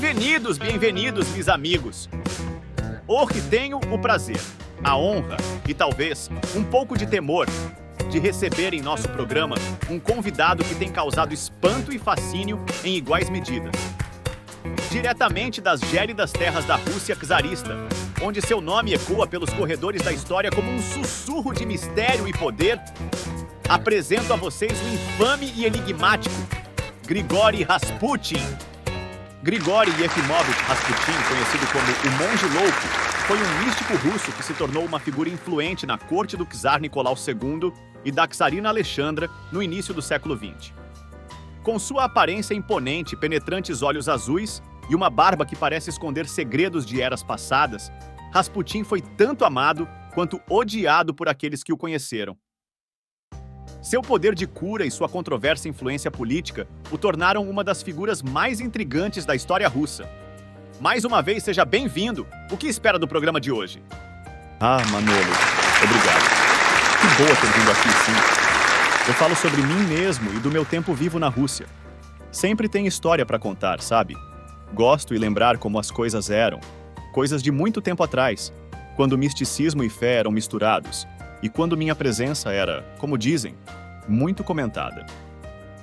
Bem-vindos, bem-vindos, meus amigos. Hoje tenho o prazer, a honra e talvez um pouco de temor de receber em nosso programa um convidado que tem causado espanto e fascínio em iguais medidas. Diretamente das gélidas terras da Rússia czarista, onde seu nome ecoa pelos corredores da história como um sussurro de mistério e poder, apresento a vocês o infame e enigmático Grigori Rasputin. Grigori Yefimovich Rasputin, conhecido como o Monge Louco, foi um místico russo que se tornou uma figura influente na corte do czar Nicolau II e da czarina Alexandra no início do século XX. Com sua aparência imponente, penetrantes olhos azuis e uma barba que parece esconder segredos de eras passadas, Rasputin foi tanto amado quanto odiado por aqueles que o conheceram. Seu poder de cura e sua controversa influência política o tornaram uma das figuras mais intrigantes da história russa. Mais uma vez, seja bem-vindo. O que espera do programa de hoje? Ah, Manolo, obrigado. Que boa ter vindo aqui, sim. Eu falo sobre mim mesmo e do meu tempo vivo na Rússia. Sempre tem história para contar, sabe? Gosto de lembrar como as coisas eram. Coisas de muito tempo atrás, quando misticismo e fé eram misturados. E quando minha presença era, como dizem, muito comentada.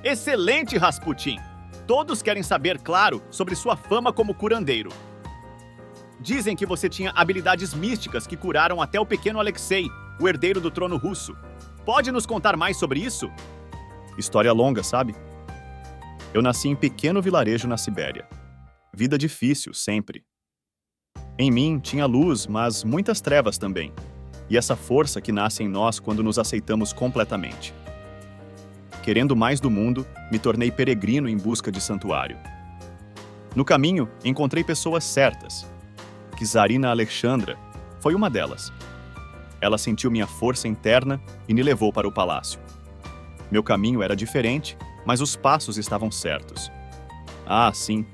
Excelente, Rasputin! Todos querem saber, claro, sobre sua fama como curandeiro. Dizem que você tinha habilidades místicas que curaram até o pequeno Alexei, o herdeiro do trono russo. Pode nos contar mais sobre isso? História longa, sabe? Eu nasci em pequeno vilarejo na Sibéria. Vida difícil, sempre. Em mim tinha luz, mas muitas trevas também. E essa força que nasce em nós quando nos aceitamos completamente. Querendo mais do mundo, me tornei peregrino em busca de santuário. No caminho, encontrei pessoas certas. Czarina Alexandra foi uma delas. Ela sentiu minha força interna e me levou para o palácio. Meu caminho era diferente, mas os passos estavam certos. Ah, sim,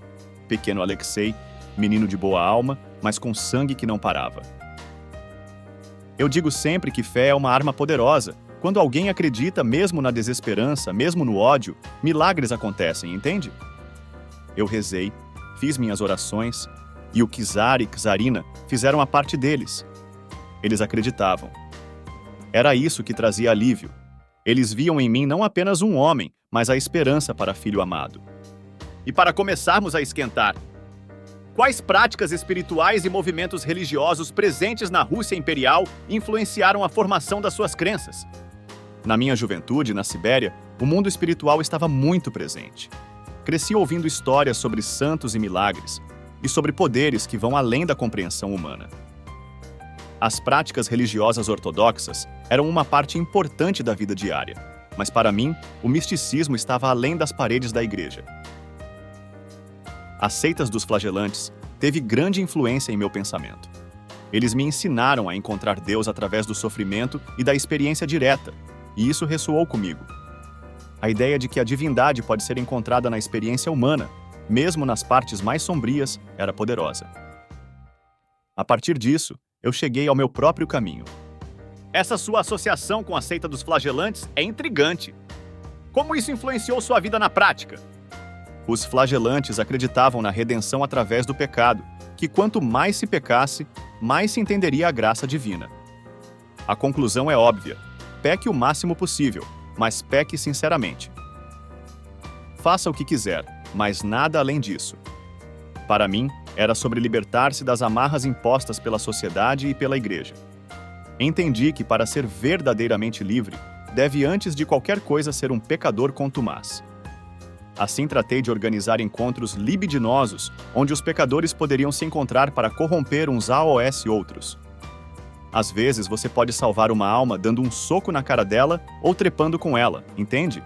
pequeno Alexei, menino de boa alma, mas com sangue que não parava. Eu digo sempre que fé é uma arma poderosa. Quando alguém acredita, mesmo na desesperança, mesmo no ódio, milagres acontecem, entende? Eu rezei, fiz minhas orações, e o czar e czarina fizeram a parte deles. Eles acreditavam. Era isso que trazia alívio. Eles viam em mim não apenas um homem, mas a esperança para filho amado. E para começarmos a esquentar, quais práticas espirituais e movimentos religiosos presentes na Rússia imperial influenciaram a formação das suas crenças? Na minha juventude, na Sibéria, o mundo espiritual estava muito presente. Cresci ouvindo histórias sobre santos e milagres, e sobre poderes que vão além da compreensão humana. As práticas religiosas ortodoxas eram uma parte importante da vida diária, mas para mim, o misticismo estava além das paredes da igreja. As seitas dos flagelantes teve grande influência em meu pensamento. Eles me ensinaram a encontrar Deus através do sofrimento e da experiência direta, e isso ressoou comigo. A ideia de que a divindade pode ser encontrada na experiência humana, mesmo nas partes mais sombrias, era poderosa. A partir disso, eu cheguei ao meu próprio caminho. Essa sua associação com a seita dos flagelantes é intrigante. Como isso influenciou sua vida na prática? Os flagelantes acreditavam na redenção através do pecado, que quanto mais se pecasse, mais se entenderia a graça divina. A conclusão é óbvia: peque o máximo possível, mas peque sinceramente. Faça o que quiser, mas nada além disso. Para mim, era sobre libertar-se das amarras impostas pela sociedade e pela igreja. Entendi que para ser verdadeiramente livre, deve antes de qualquer coisa ser um pecador contumaz. Assim tratei de organizar encontros libidinosos, onde os pecadores poderiam se encontrar para corromper uns aos outros. Às vezes você pode salvar uma alma dando um soco na cara dela ou trepando com ela, entende?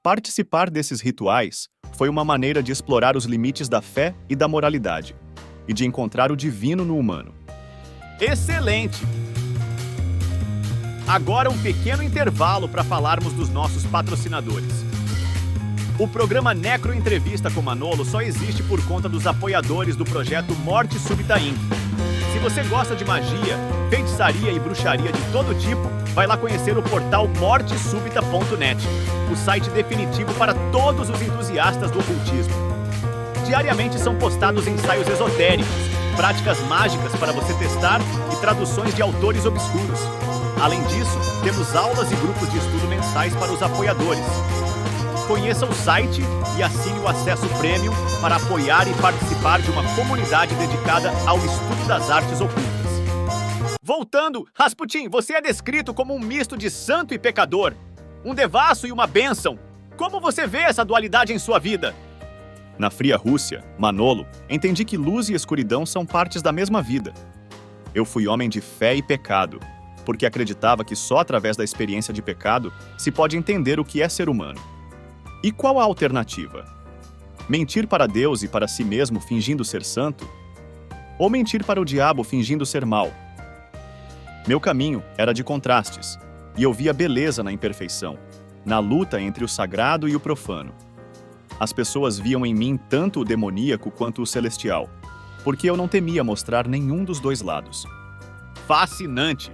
Participar desses rituais foi uma maneira de explorar os limites da fé e da moralidade, e de encontrar o divino no humano. Excelente! Agora um pequeno intervalo para falarmos dos nossos patrocinadores. O programa Necro Entrevista com Manolo só existe por conta dos apoiadores do projeto Morte Súbita Inc. Se você gosta de magia, feitiçaria e bruxaria de todo tipo, vai lá conhecer o portal mortesúbita.net, o site definitivo para todos os entusiastas do ocultismo. Diariamente são postados ensaios esotéricos, práticas mágicas para você testar e traduções de autores obscuros. Além disso, temos aulas e grupos de estudo mensais para os apoiadores. Conheça o site e assine o acesso premium para apoiar e participar de uma comunidade dedicada ao estudo das artes ocultas. Voltando, Rasputin, você é descrito como um misto de santo e pecador, um devasso e uma bênção. Como você vê essa dualidade em sua vida? Na fria Rússia, Manolo, entendi que luz e escuridão são partes da mesma vida. Eu fui homem de fé e pecado, porque acreditava que só através da experiência de pecado se pode entender o que é ser humano. E qual a alternativa? Mentir para Deus e para si mesmo fingindo ser santo? Ou mentir para o diabo fingindo ser mau? Meu caminho era de contrastes, e eu via beleza na imperfeição, na luta entre o sagrado e o profano. As pessoas viam em mim tanto o demoníaco quanto o celestial, porque eu não temia mostrar nenhum dos dois lados. Fascinante!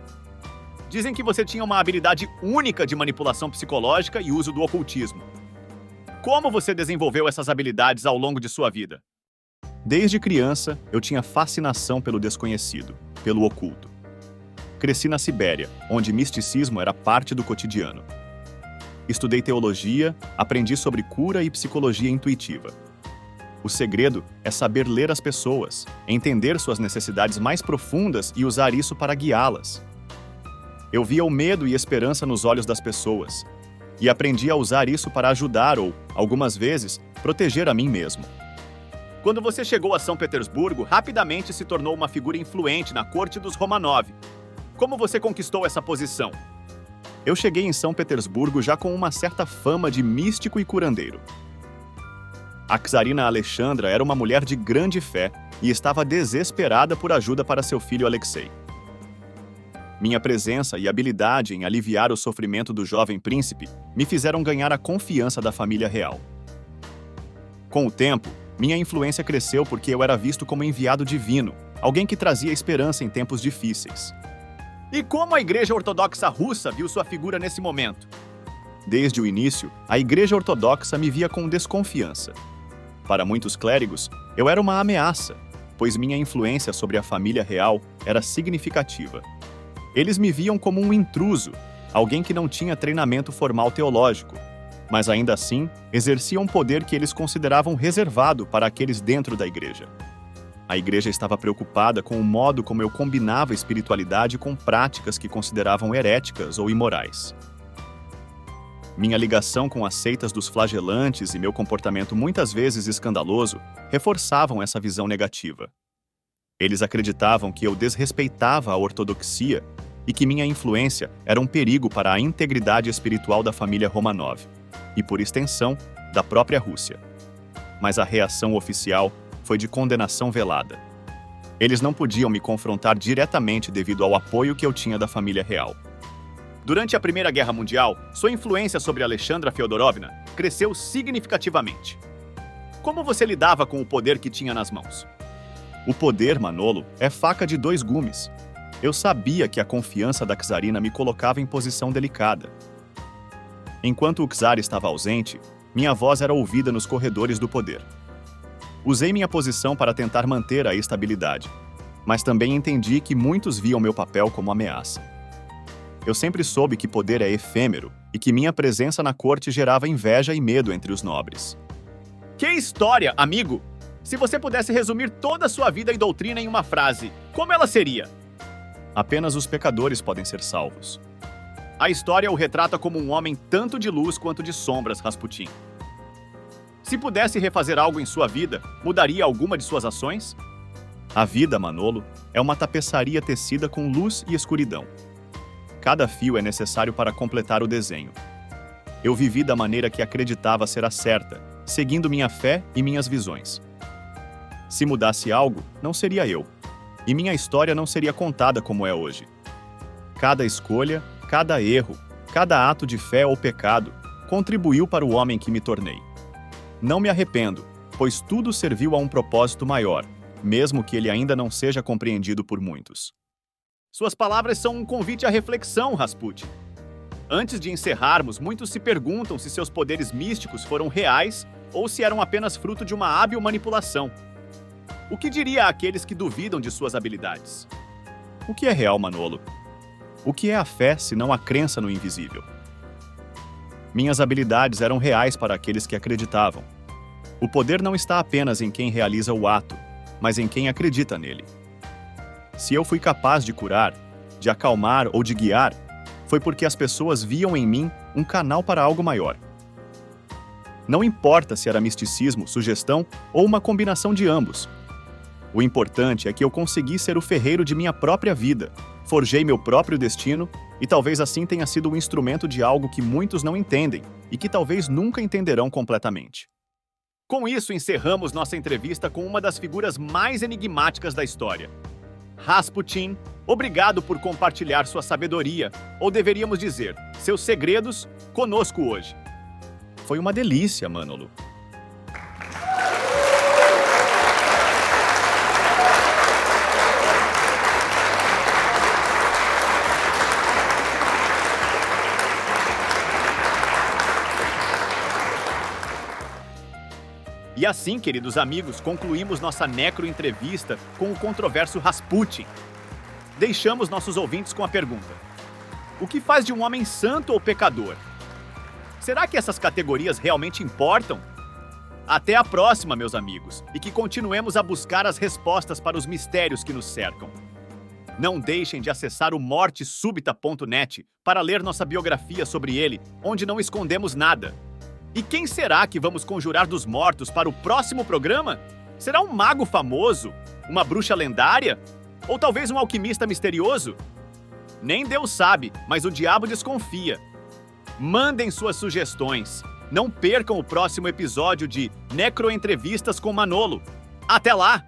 Dizem que você tinha uma habilidade única de manipulação psicológica e uso do ocultismo. Como você desenvolveu essas habilidades ao longo de sua vida? Desde criança, eu tinha fascinação pelo desconhecido, pelo oculto. Cresci na Sibéria, onde misticismo era parte do cotidiano. Estudei teologia, aprendi sobre cura e psicologia intuitiva. O segredo é saber ler as pessoas, entender suas necessidades mais profundas e usar isso para guiá-las. Eu via o medo e esperança nos olhos das pessoas, e aprendi a usar isso para ajudar ou, algumas vezes, proteger a mim mesmo. Quando você chegou a São Petersburgo, rapidamente se tornou uma figura influente na corte dos Romanov. Como você conquistou essa posição? Eu cheguei em São Petersburgo já com uma certa fama de místico e curandeiro. A czarina Alexandra era uma mulher de grande fé e estava desesperada por ajuda para seu filho Alexei. Minha presença e habilidade em aliviar o sofrimento do jovem príncipe me fizeram ganhar a confiança da família real. Com o tempo, minha influência cresceu porque eu era visto como enviado divino, alguém que trazia esperança em tempos difíceis. E como a Igreja Ortodoxa Russa viu sua figura nesse momento? Desde o início, a Igreja Ortodoxa me via com desconfiança. Para muitos clérigos, eu era uma ameaça, pois minha influência sobre a família real era significativa. Eles me viam como um intruso, alguém que não tinha treinamento formal teológico, mas ainda assim exercia um poder que eles consideravam reservado para aqueles dentro da igreja. A igreja estava preocupada com o modo como eu combinava espiritualidade com práticas que consideravam heréticas ou imorais. Minha ligação com as seitas dos flagelantes e meu comportamento muitas vezes escandaloso reforçavam essa visão negativa. Eles acreditavam que eu desrespeitava a ortodoxia e que minha influência era um perigo para a integridade espiritual da família Romanov e, por extensão, da própria Rússia. Mas a reação oficial foi de condenação velada. Eles não podiam me confrontar diretamente devido ao apoio que eu tinha da família real. Durante a Primeira Guerra Mundial, sua influência sobre Alexandra Feodorovna cresceu significativamente. Como você lidava com o poder que tinha nas mãos? O poder, Manolo, é faca de dois gumes. Eu sabia que a confiança da czarina me colocava em posição delicada. Enquanto o czar estava ausente, minha voz era ouvida nos corredores do poder. Usei minha posição para tentar manter a estabilidade, mas também entendi que muitos viam meu papel como ameaça. Eu sempre soube que poder é efêmero e que minha presença na corte gerava inveja e medo entre os nobres. Que história, amigo! Se você pudesse resumir toda a sua vida e doutrina em uma frase, como ela seria? Apenas os pecadores podem ser salvos. A história o retrata como um homem tanto de luz quanto de sombras, Rasputin. Se pudesse refazer algo em sua vida, mudaria alguma de suas ações? A vida, Manolo, é uma tapeçaria tecida com luz e escuridão. Cada fio é necessário para completar o desenho. Eu vivi da maneira que acreditava ser a certa, seguindo minha fé e minhas visões. Se mudasse algo, não seria eu. E minha história não seria contada como é hoje. Cada escolha, cada erro, cada ato de fé ou pecado contribuiu para o homem que me tornei. Não me arrependo, pois tudo serviu a um propósito maior, mesmo que ele ainda não seja compreendido por muitos. Suas palavras são um convite à reflexão, Rasputin. Antes de encerrarmos, muitos se perguntam se seus poderes místicos foram reais ou se eram apenas fruto de uma hábil manipulação. O que diria àqueles que duvidam de suas habilidades? O que é real, Manolo? O que é a fé se não a crença no invisível? Minhas habilidades eram reais para aqueles que acreditavam. O poder não está apenas em quem realiza o ato, mas em quem acredita nele. Se eu fui capaz de curar, de acalmar ou de guiar, foi porque as pessoas viam em mim um canal para algo maior. Não importa se era misticismo, sugestão ou uma combinação de ambos. O importante é que eu consegui ser o ferreiro de minha própria vida, forjei meu próprio destino e talvez assim tenha sido um instrumento de algo que muitos não entendem e que talvez nunca entenderão completamente. Com isso, encerramos nossa entrevista com uma das figuras mais enigmáticas da história. Rasputin, obrigado por compartilhar sua sabedoria, ou deveríamos dizer, seus segredos, conosco hoje. Foi uma delícia, Manolo. E assim, queridos amigos, concluímos nossa necroentrevista com o controverso Rasputin. Deixamos nossos ouvintes com a pergunta: o que faz de um homem santo ou pecador? Será que essas categorias realmente importam? Até a próxima, meus amigos, e que continuemos a buscar as respostas para os mistérios que nos cercam. Não deixem de acessar o mortesúbita.net para ler nossa biografia sobre ele, onde não escondemos nada. E quem será que vamos conjurar dos mortos para o próximo programa? Será um mago famoso? Uma bruxa lendária? Ou talvez um alquimista misterioso? Nem Deus sabe, mas o diabo desconfia. Mandem suas sugestões. Não percam o próximo episódio de Necroentrevistas com Manolo. Até lá!